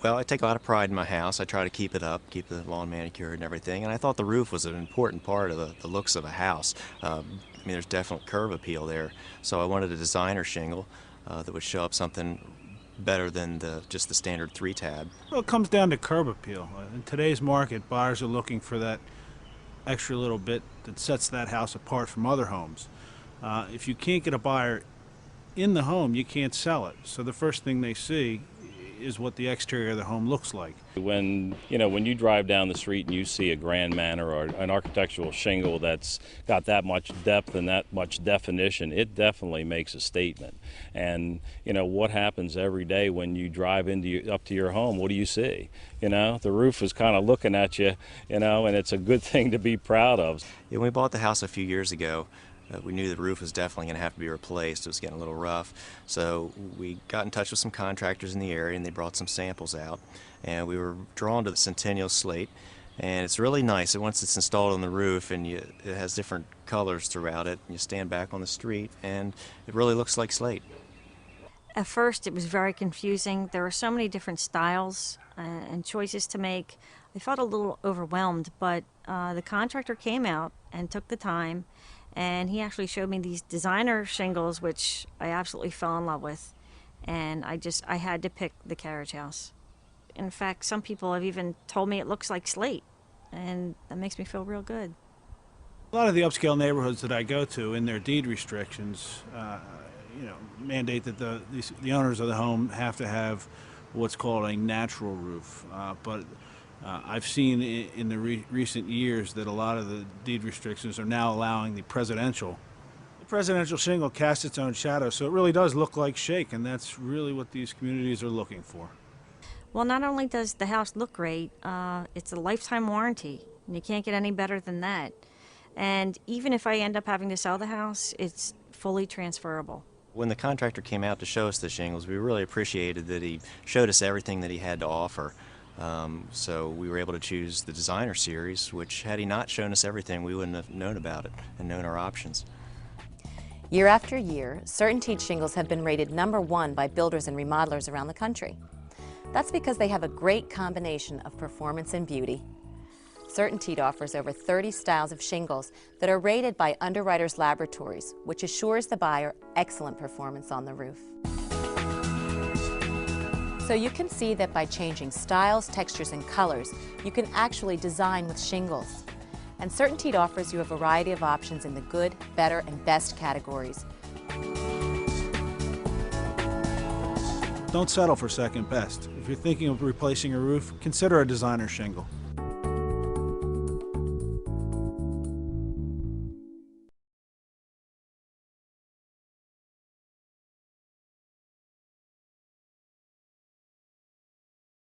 Well, I take a lot of pride in my house. I try to keep it up, keep the lawn manicured and everything. And I thought the roof was an important part of the looks of a house. I mean, there's definite curb appeal there. So I wanted a designer shingle that would show up something better than just the standard 3-tab. Well, it comes down to curb appeal. In today's market, buyers are looking for that extra little bit that sets that house apart from other homes. If you can't get a buyer in the home, you can't sell it. So the first thing they see is what the exterior of the home looks like. When you drive down the street and you see a grand manor or an architectural shingle that's got that much depth and that much definition, it definitely makes a statement. And what happens every day when you drive up to your home? What do you see? The roof is kind of looking at you, and it's a good thing to be proud of. Yeah, when we bought the house a few years ago, we knew the roof was definitely going to have to be replaced. It was getting a little rough. So we got in touch with some contractors in the area, and they brought some samples out. And we were drawn to the Centennial slate. And it's really nice. And once it's installed on the roof, and it has different colors throughout it, and you stand back on the street, and it really looks like slate. At first, it was very confusing. There were so many different styles and choices to make. I felt a little overwhelmed, but the contractor came out and took the time, and he actually showed me these designer shingles, which I absolutely fell in love with. And I had to pick the carriage house. In fact, some people have even told me it looks like slate, and that makes me feel real good. A lot of the upscale neighborhoods that I go to, in their deed restrictions, mandate that the owners of the home have to have what's called a natural roof. But I've seen in the recent years that a lot of the deed restrictions are now allowing the presidential. The presidential shingle casts its own shadow, so it really does look like shake, and that's really what these communities are looking for. Well, not only does the house look great, it's a lifetime warranty, and you can't get any better than that. And even if I end up having to sell the house, it's fully transferable. When the contractor came out to show us the shingles, we really appreciated that he showed us everything that he had to offer. So we were able to choose the designer series, which had he not shown us everything, we wouldn't have known about it and known our options. Year after year, CertainTeed shingles have been rated #1 by builders and remodelers around the country. That's because they have a great combination of performance and beauty. CertainTeed offers over 30 styles of shingles that are rated by Underwriters Laboratories, which assures the buyer excellent performance on the roof. So you can see that by changing styles, textures, and colors, you can actually design with shingles. And CertainTeed offers you a variety of options in the good, better, and best categories. Don't settle for second best. If you're thinking of replacing a roof, consider a designer shingle.